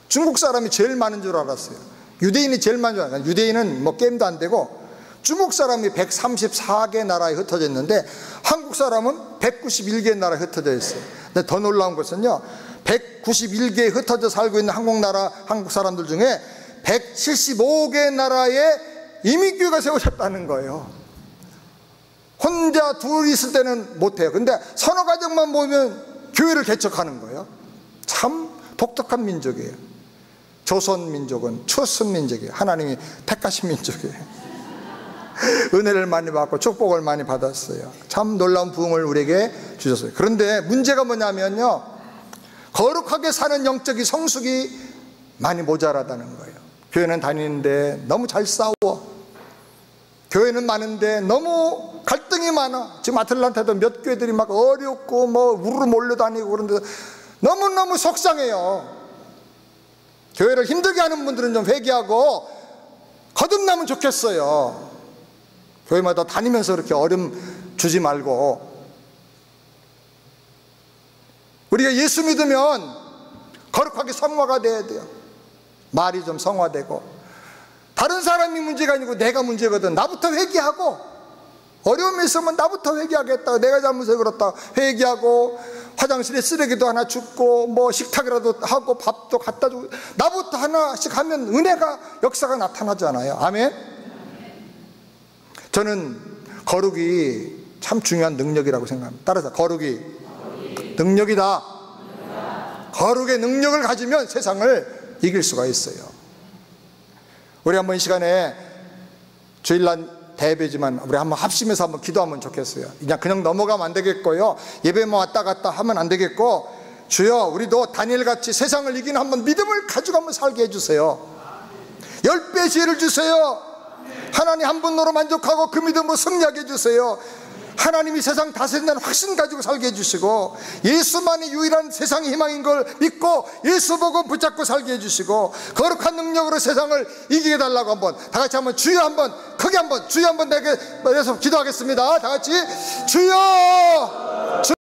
중국 사람이 제일 많은 줄 알았어요. 유대인이 제일 많은 줄 알았어요. 유대인은 뭐 게임도 안 되고 중국 사람이 134개 나라에 흩어져 있는데 한국 사람은 191개 나라에 흩어져 있어요. 근데 더 놀라운 것은요 191개에 흩어져 살고 있는 한국 사람들 중에 175개 나라에 이민교회가 세워졌다는 거예요. 혼자 둘이 있을 때는 못해요. 근데 서너 가정만 모이면 교회를 개척하는 거예요. 참 독특한 민족이에요. 조선 민족은 추스은 민족이에요. 하나님이 택하신 민족이에요. 은혜를 많이 받고 축복을 많이 받았어요. 참 놀라운 부흥을 우리에게 주셨어요. 그런데 문제가 뭐냐면요 거룩하게 사는 영적인 성숙이 많이 모자라다는 거예요. 교회는 다니는데 너무 잘 싸워. 교회는 많은데 너무 갈등이 많아. 지금 아틀란타도 몇 교회들이 막 어렵고 뭐 우르르 몰려다니고 그런데 너무너무 속상해요. 교회를 힘들게 하는 분들은 좀 회개하고 거듭나면 좋겠어요. 교회마다 다니면서 그렇게 어려움 주지 말고, 우리가 예수 믿으면 거룩하게 성화가 돼야 돼요. 말이 좀 성화되고, 다른 사람이 문제가 아니고 내가 문제거든. 나부터 회개하고, 어려움이 있으면 나부터 회개하겠다. 내가 잘못해서 그렇다 회개하고, 화장실에 쓰레기도 하나 줍고 뭐 식탁이라도 하고 밥도 갖다 주고 나부터 하나씩 하면 은혜가 역사가 나타나잖아요. 아멘. 저는 거룩이 참 중요한 능력이라고 생각합니다. 따라서 거룩이 능력이다. 거룩의 능력을 가지면 세상을 이길 수가 있어요. 우리 한번 이 시간에 주일날 대배지만 우리 한번 합심해서 한번 기도하면 좋겠어요. 그냥 넘어가면 안 되겠고요. 예배만 왔다 갔다 하면 안 되겠고, 주여 우리도 다니엘같이 세상을 이기는 한번 믿음을 가지고 한번 살게 해주세요. 10배 지혜를 주세요. 하나님 한 분으로 만족하고 그 믿음으로 승리하게 해주세요. 하나님이 세상 다스린다는 확신 가지고 살게 해주시고, 예수만이 유일한 세상의 희망인 걸 믿고 예수 보고 붙잡고 살게 해주시고, 거룩한 능력으로 세상을 이기게 해달라고 한번 다 같이 한번 주여 한번 크게 한번 주여 한번 내게 해서 기도하겠습니다. 다 같이 주여